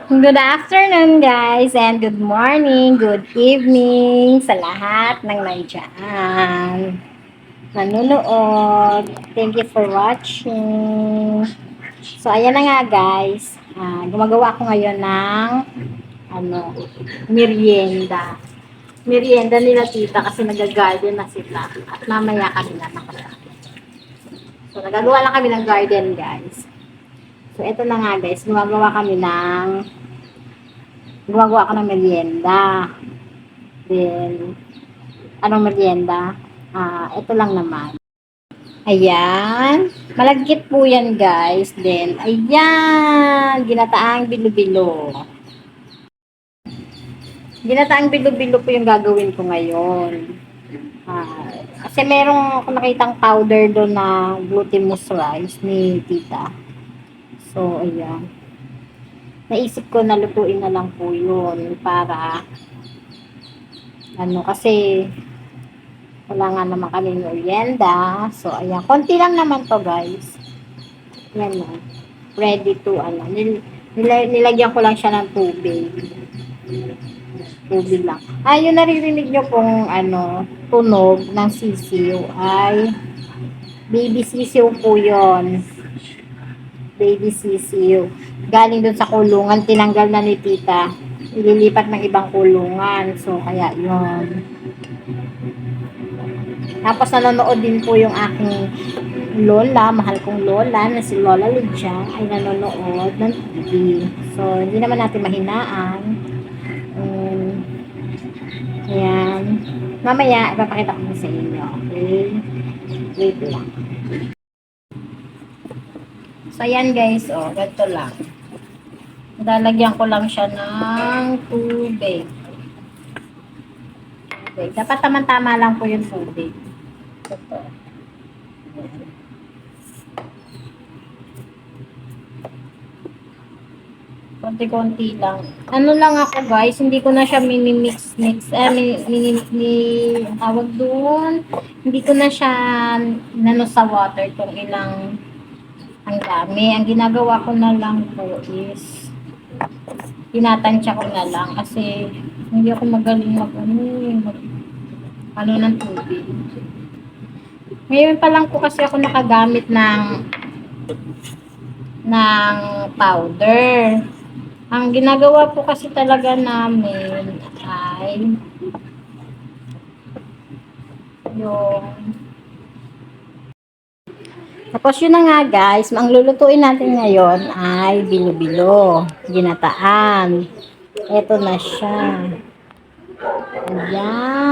Good afternoon guys and good morning, good evening sa lahat ng nandyan. Nanonood. Thank you for watching. So ayan na nga guys. Gumagawa ako ngayon ng ano, merienda. Merienda nila tita kasi nag-garden na sila. At mamaya kami na nakasama. So nagagawa lang kami ng garden guys. So ito na nga guys, gumagawa ako ng merienda. Then, anong merienda? Ito lang naman. Ayan. Malagkit po yan, guys. Then, ayan. Ginataang bilo-bilo. Ginataang bilo-bilo po yung gagawin ko ngayon. Kasi merong ako nakitang powder doon na glutinous rice ni tita. So, ayan. Naisip ko na lutuin na lang po yun para kasi wala nga naman kami merienda. So, ayan. Konti lang naman to guys. Yan na. Ready to, nilagyan ko lang siya ng tubig. Tubig lang. Yung naririnig nyo pong, tunog ng sisiw ay baby sisiw po yon. Baby sisiw. Galing dun sa kulungan, tinanggal na ni tita. Ililipat ng ibang kulungan. So, kaya yon. Tapos nanonood din po yung aking lola, mahal kong lola na si Lola Lydia ay nanonood ng TV. So, hindi naman natin mahinaan. Ayan. Mamaya, ipapakita ko sa inyo. Okay? Wait lang. So, ayan guys. Ganito lang. Lalagyan ko lang siya ng tubig. Dapat tama-tama lang po yung tubig. Ito. Konti-konti lang. Ano lang ako guys, hindi ko na siya mini-mix. Tawag doon. Hindi ko na siya sa water kung ilang ang dami. Ang ginagawa ko na lang po is tinatansya ko na lang kasi hindi ako magaling ng tubig. Ngayon pa lang po kasi ako nakagamit ng powder. Ang ginagawa po kasi talaga namin ay tapos yun na nga guys, ang lulutuin natin ngayon ay bilo-bilo, ginataan. Ito na siya. Ayan.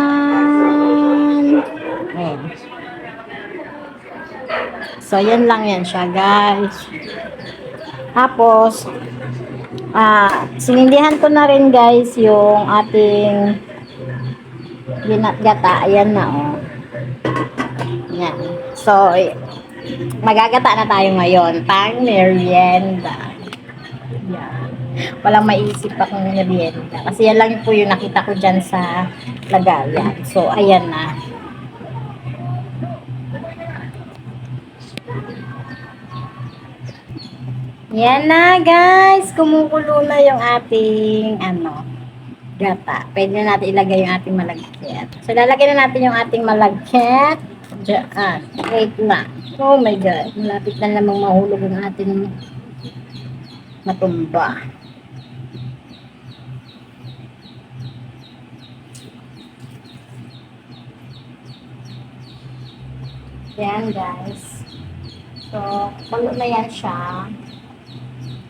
So, yan lang yan siya guys. Tapos, sinindihan ko na rin guys yung ating ginatgata. Ayan na Yan. So, magagata na tayo ngayon. Pang merienda. Yan. Walang maisip akong merienda. Kasi yan lang po yung nakita ko dyan sa lagayan. So, ayan na. Yan na guys. Kumukulo na yung ating gata. Pwede na natin ilagay yung ating malagkit. So, lalagyan na natin yung ating malagkit. Diyan. Wait na. Oh my God. Malapit na namang mahulog ang ating matumba. Yan guys. So, bago na yan siya.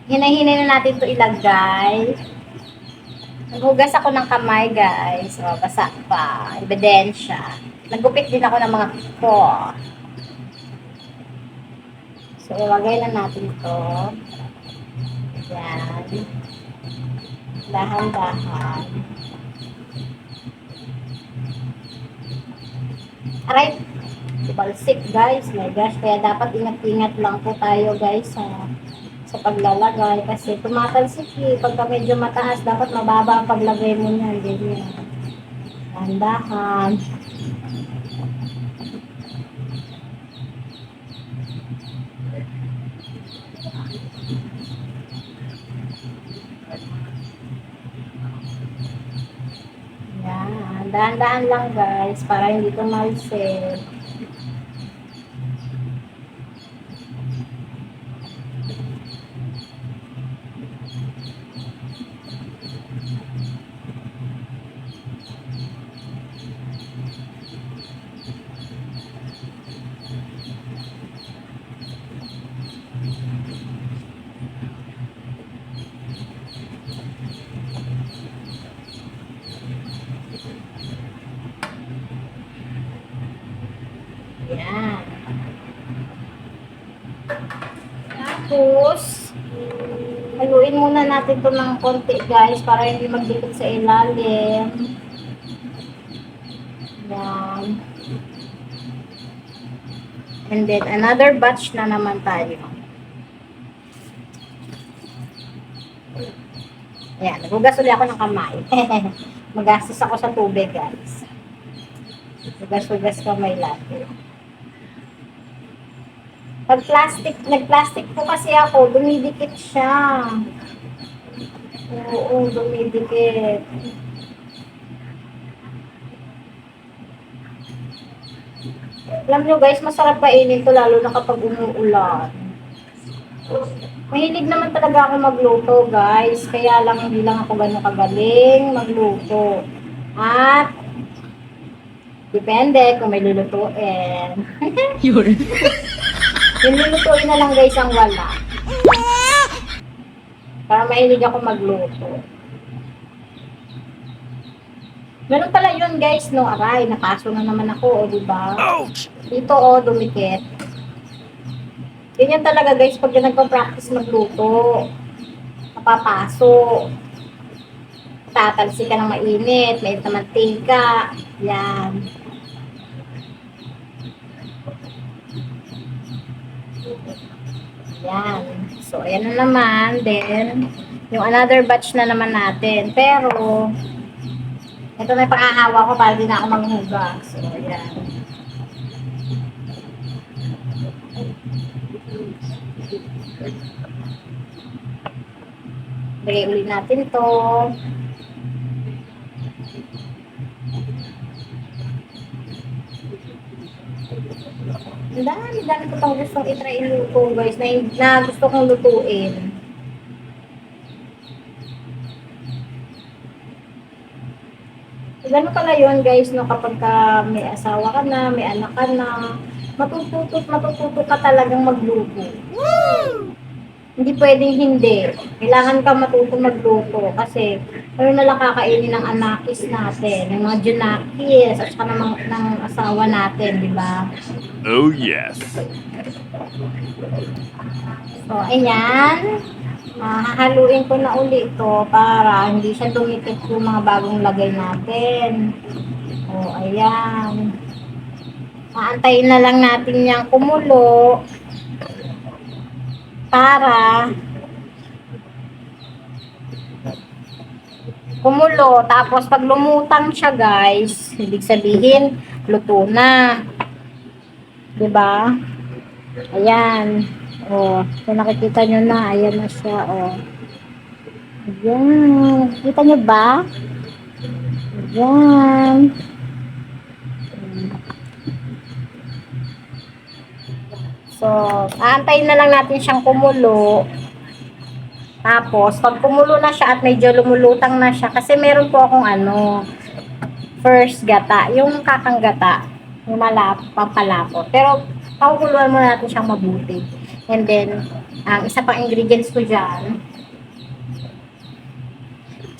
Hinay-hinay na natin ito ilagay. Naghugas ako ng kamay guys. Basa pa. Ebidensya. Nagupit din ako ng mga kuko. So, ilagay na natin ito. Yan. Dahan-dahan. Aray! Balsik guys. My gosh. Kaya dapat ingat-ingat lang po tayo guys sa paglalagay. Kasi tumatalsik pagka medyo mataas, dapat mababa ang paglagay mo niyan. Ganyan. Dahan-dahan. Yan. Dahan-dahan lang guys para hindi tumalsik. Yan. Tapos, haluin muna natin ito ng konti guys para hindi magdikit sa ilalim. Yan. And then, another batch na naman tayo. Ayan, nagugas ulit ako ng kamay. Magastos ako sa tubig guys. Hugas-hugas kamay lagi. Pag nag-plastic po kasi ako, dumidikit siya. Oo, dumidikit. Alam nyo guys, masarap kainin to lalo na kapag umuulan. Mahilig naman talaga ako magluto guys, kaya lang hindi lang ako ganun kagaling magluto. At depende kung may lulutuin. Yun. Yung lulutuin na lang guys ang wala. Para mahilig ako magluto. Ganun pala yun guys, no? Aray, nakaso na naman ako, o diba? Dito o, dumikit. Ganyan talaga guys, pag nagpa-practice magluto. Napapaso. Tatalsi ka ng mainit, mainit na mantika. Yan. Yan. So, ayan na naman. Then, yung another batch na naman natin. Pero, ito na yung pang-ahawa ko para di na ako maghugas. So, ayan. Lagay ulit natin to. Dami ko pang gustong itry iluto guys na gusto kong lutuin. Gano'n pala yun guys, no, kapag ka may asawa ka na, may anak ka na, matututo ka talagang magluto. Hindi pwedeng hindi. Kailangan ka matutong magluto kasi ano na lang kakainin ng anakis natin, ng mga junakis, at saka ng asawa natin, di ba? Oh yes. So, ayan. Hahaluin ko na uli ito para hindi siya dumikit yung mga bagong lagay natin. O, ayan. Aantayin na lang natin yung kumulo para kumulo. Tapos, pag lumutang siya, guys, ibig sabihin, luto na. Diba? Ayan. O, kung nakikita nyo na, ayan na siya, o. Ayan. Kita nyo ba? Ayan. So, aantayin na lang natin siyang kumulo. Tapos, pag kumulo na siya at medyo lumulutang na siya, kasi meron po akong first gata, yung kakang gata, yung pampalapot. Pero, pakukuluan muna natin siyang mabuti. And then, ang isa pang ingredients ko dyan,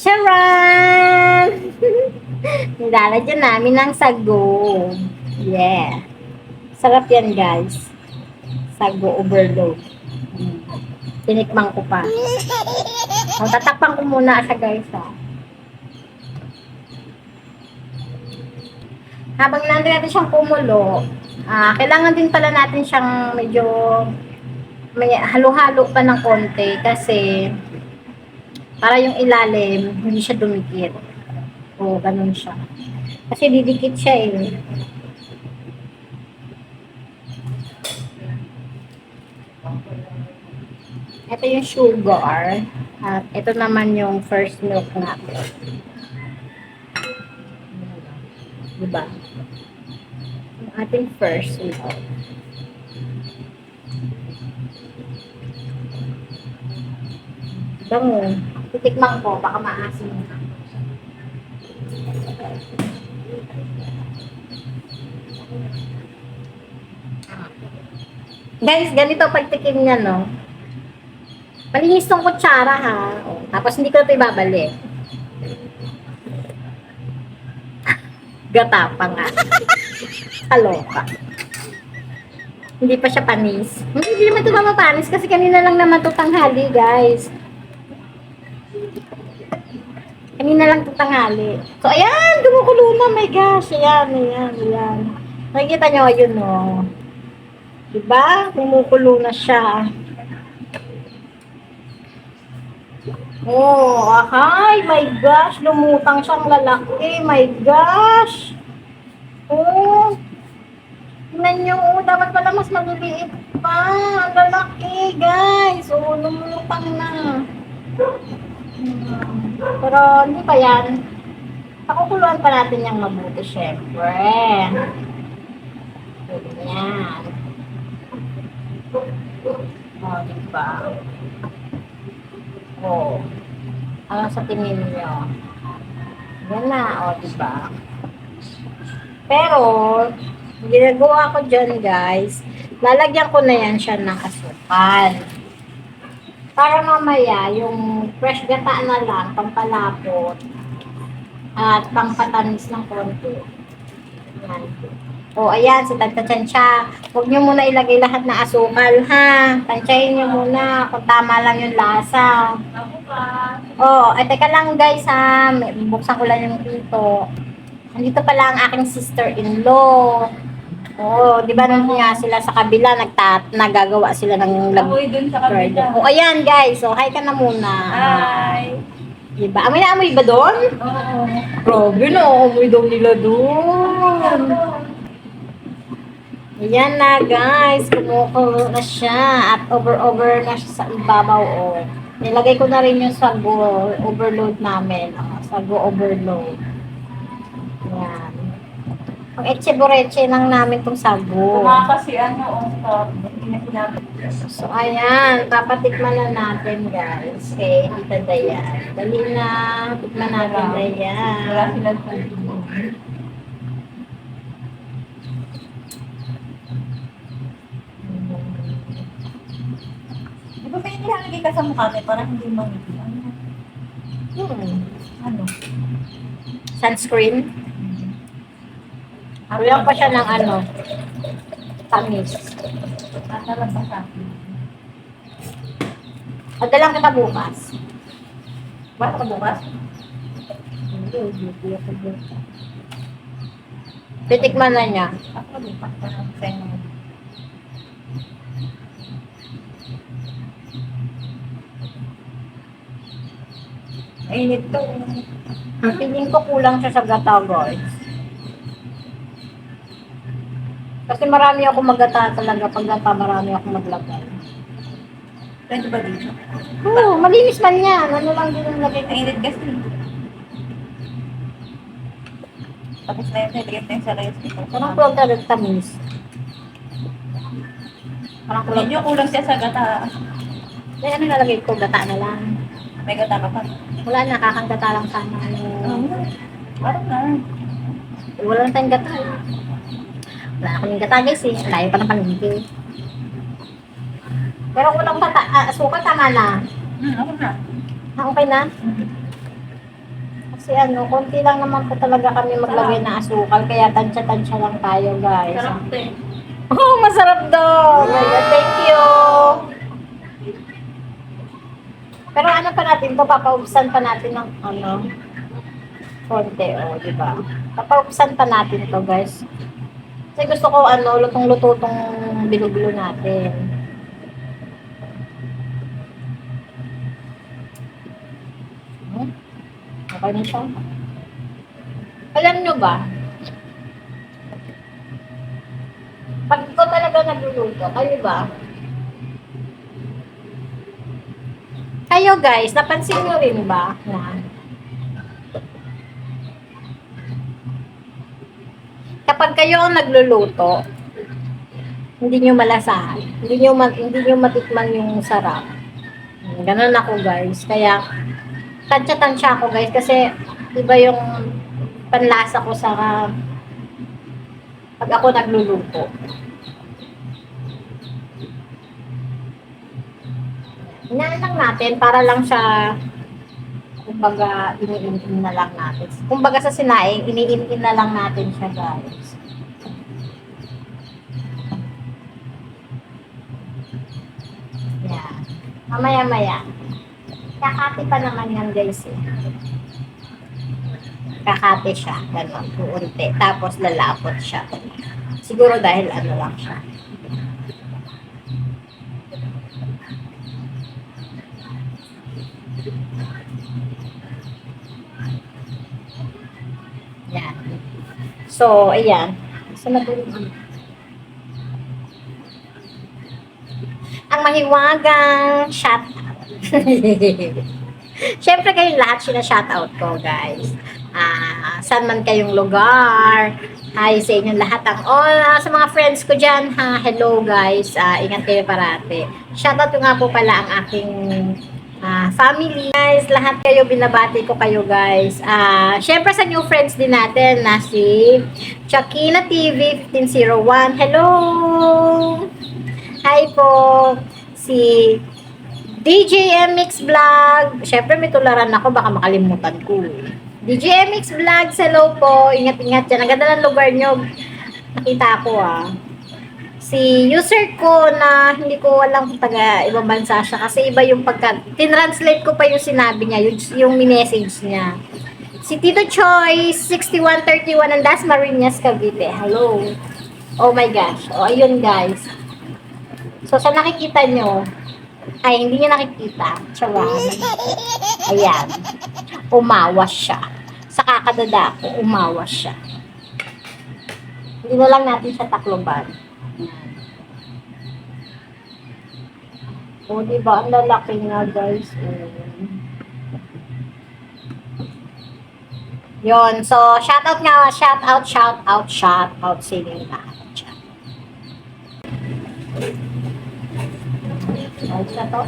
charan! Nilalagyan namin ng sago. Yeah. Sarap yan, guys. Sago overload. Tinikman ko pa. So, tatakpan ko muna siya, guys, ha. Habang nandun natin siyang kumulo, kailangan din pala natin siyang medyo may halo-halo pa ng konti kasi para yung ilalim hindi siya dumikit. O, ganun siya. Kasi didikit siya eh. Ito yung sugar. At ito naman yung first milk natin. Diba? Yung ating first milk. Bango. Titikman ko, baka maasim na. Guys, ganito pagtikim niya, no? Malinis tong kutsara, ha? O, tapos hindi ko ito ibabalik. Gata pa nga. Kaloka. Hindi pa siya panis. Hindi naman ito mapapanis kasi kanina lang naman ito tanghali, guys. Kanina lang ito tanghali. So, ayan, gumukulo na. My gosh, ayan. Nakikita nyo, ayun, no? Diba? Gumukulo na siya. Oh, akay, my gosh, lumutang siyang lalaki. My gosh. Oh, tingnan nyo, oh, dapat pala mas maliliit pa. Ang lalaki, guys. Oh, lumutang na. Pero hindi pa yan. Pakukuluan pa natin yung mabuti, syempre. Ganyan. Oh, diba? Oh. Ano sa tingin nyo? Yan na, oh, diba? Pero, ginagawa ko dyan, guys, lalagyan ko na yan siya ng asukal. Para mamaya, yung fresh gata na lang, pampalapot, at pampatamis ng konti. Ayan. O, ayan, so tagtatsan siya. Huwag nyo muna ilagay lahat ng asukal, ha? Tansyahin nyo muna kung tama lang yung lasa. O, ay teka lang, guys, ha? Buksan ko lang yung dito. Andito pala ang aking sister-in-law. Oo, di ba nung nga sila sa kabila, nagagawa sila ng Amoy dun sa kabila. O, ayan, guys. So, hi ka na muna. Hi! Diba? Amoy na amoy ba doon? Oo. Grabe na, amoy daw nila doon. Ayan na, guys. Kumukulo na siya. At over na siya sa ibabaw. O. Nilagay ko na rin yung sago overload namin. O, sago overload. Ayan. Ang etche-boreche lang namin itong sago. Kasi stop. Hindi na sinabi. So, ayan. Papatikman na natin, guys. Okay, Tita Dayan. Dali na. Tikman natin, Wala Dayan. silang tubig. Di ba may nilalagay ka sa mukha mo para hindi mangitim? Ano? Sunscreen. Wala pa siya ng tamis. Nasarap ba sa akin? Padalang kita bukas. Ba't ka bukas? Hindi ako bukas. Titikman na niya. Ako bukas pa ng sa'yo. Mainit to. Ang feeling ko kulang siya sa gata, guys. Kasi marami ako maggata talaga. Pag gata, marami ako maglagay. Pwede ba dito? Oo, malinis man yan. Ano lang din yung lagay ko. Mainit kasi. Tapos na yun, nilagay na yun sa rice dito. Parang kulang talaga tamis. Parang kulang. Medyo kulang siya sa gata. May ano nalagay ko? Gata na lang. May gata ka pa. Wala na, kakang-gata lang sana. Parang na. Wala na tayong gata. Wala na kaming gata, guys, eh. Layo pa ng paligid. Pero kung walang asukal, tama na. Ako na. Okay na? Kasi konti lang naman po talaga kami maglagay ng asukal. Kaya tansya-tansya lang tayo, guys. Sarap to eh. Oh, masarap daw. Thank you. Pero ano pa natin to, papaubsan pa natin ng konti, di ba? Papaubsan pa natin to, guys. Kasi gusto ko lutong-luto tong bilo-bilo natin. Okay na siya. Alam nyo ba? Pag ikaw talaga nagluluto, kayo ba? Kaya Kayo guys, napansin nyo rin ba na kapag kayo ang nagluluto, hindi nyo malasahan, hindi nyo matikman yung sarap. Ganun ako guys. Kaya, tansya-tansya ako guys kasi iba yung panlasa ko sa pag ako nagluluto. Hinaan lang natin para lang siya kumbaga iniin na lang natin. Kumbaga sa sinaing, iniin na lang natin siya guys. Yan. Mamaya-maya. Kakati pa naman yan guys eh. Kakati siya. Ganon. Uunti. Tapos lalapot siya. Siguro dahil ano lang siya. Yan. So, ayan. So, ang mahiwagang shoutout. Siyempre kayong lahat sina-shoutout ko, guys. Saan man kayong lugar. Hi sa inyong lahat. Sa mga friends ko dyan, hello guys. Ingat kayo parati. Shoutout ko nga po pala ang aking family. Guys, lahat kayo, binabati ko kayo guys. Siyempre sa new friends din natin na si Chakina TV 1501. Hello! Hi po! Si DJ MX Vlog. Siyempre may tularan ako, baka makalimutan ko. DJ MX Vlog, hello po. Ingat-ingat dyan. Ang ganda ng lugar nyo. Nakita ko Si user ko na hindi ko alam kung taga ibang bansa siya. Kasi iba yung tinranslate ko pa yung sinabi niya, yung message niya. Si Tito Choi, 6131 ng Dasmariñas, Cavite. Hello. Oh my gosh. Ayun guys. So, sa nakikita nyo, ay, hindi niya nakikita. Charan. Ayan. Umawas siya. Sa kakadada ko, umawas siya. Hindi na lang natin siya takloban. O, diba? Ang lalaki nga, guys. Yun. So, shoutout nga. Shoutout sa inyo lahat. Ayos na to.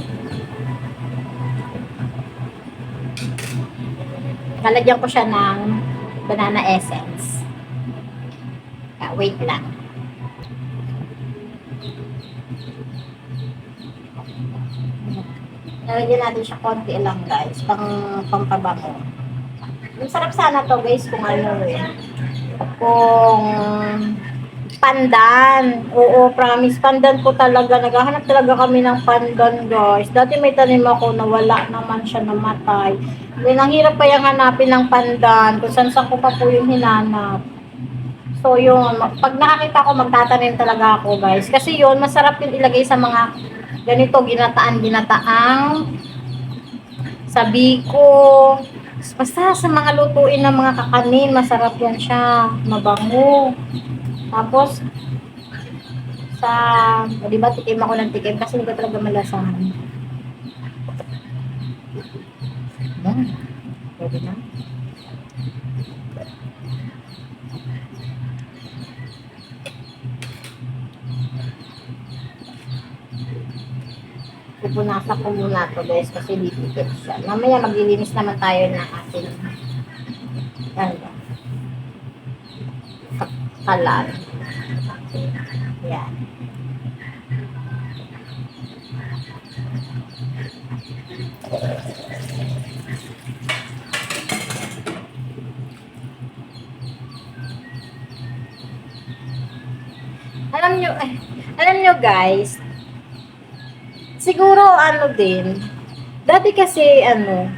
Lalagyan ko siya ng banana essence. Wait lang. Lalagyan natin siya konti lang guys. Pampabango. Ang sarap sana to guys kung ano kung pandan. Oo, promise. Pandan po talaga. Naghahanap talaga kami ng pandan, guys. Dati may tanim ako na wala naman siya, namatay. Then, ang hirap pa yung hanapin ng pandan. Kung saan ko pa po yung hinanap. So, yun. Pag nakakita ko, magtatanim talaga ako, guys. Kasi yun, masarap yung ilagay sa mga ganito, ginataang sabi ko. Basta sa mga lutuin ng mga kakanin, masarap yan siya. Mabango. Tapos, di ba, tikim ako ng tikim kasi hindi ko talaga malasahan. Pwede na. Pupunasan ko muna to guys kasi didikit siya. Mamaya maglilinis naman tayo ng ating kalan. Yan. Alam nyo guys, siguro din, dati kasi alam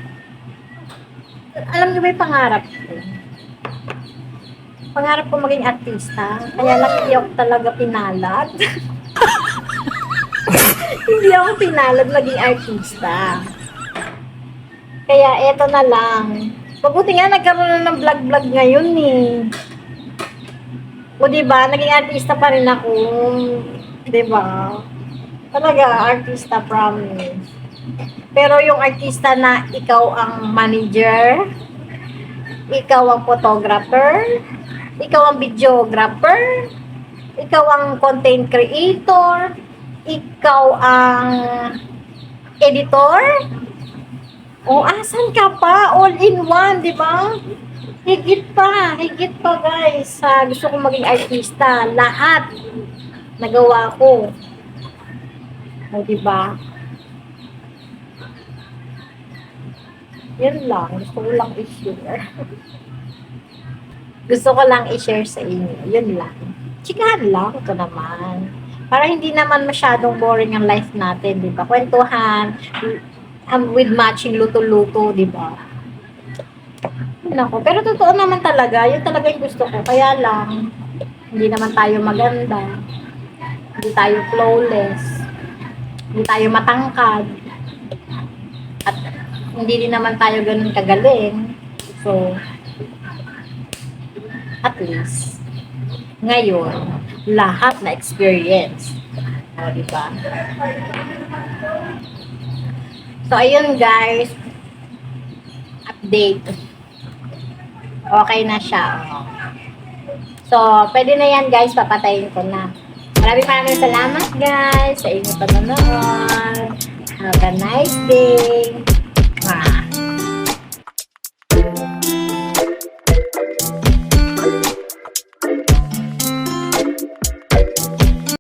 nyo ba yung pangarap ko? Pangarap ko maging artista, kaya lang hindi ako talaga pinalad. Hindi ako pinalad maging artista. Kaya eto na lang. Mabuti nga nagkaroon na ng vlog-vlog ngayon O diba, naging artista pa rin ako. Diba? Talaga, artista promise. Pero yung artista na ikaw ang manager, ikaw ang photographer, ikaw ang videographer, ikaw ang content creator, ikaw ang editor, o asan ka pa? All in one, di ba? Higit pa guys. Gusto kong maging artista. Lahat nagawa ko. O, di ba? Yan lang. Gusto ko lang i-share. Gusto ko lang i-share sa inyo. Yun lang. Chikahan lang. Ito naman. Para hindi naman masyadong boring ang life natin, di ba? Kwentuhan, with matching luto-luto, di ba? Nako, pero totoo naman talaga, yun talaga yung gusto ko. Kaya lang, hindi naman tayo maganda. Hindi tayo flawless. Hindi tayo matangkad. At hindi din naman tayo ganun kagaling. So, at least, ngayon, lahat na experience. O, diba? So, ayun guys. Update. Okay na siya. So, pwede na yan guys. Papatayin ko na. Maraming salamat guys sa inyong panonood. Have a nice day.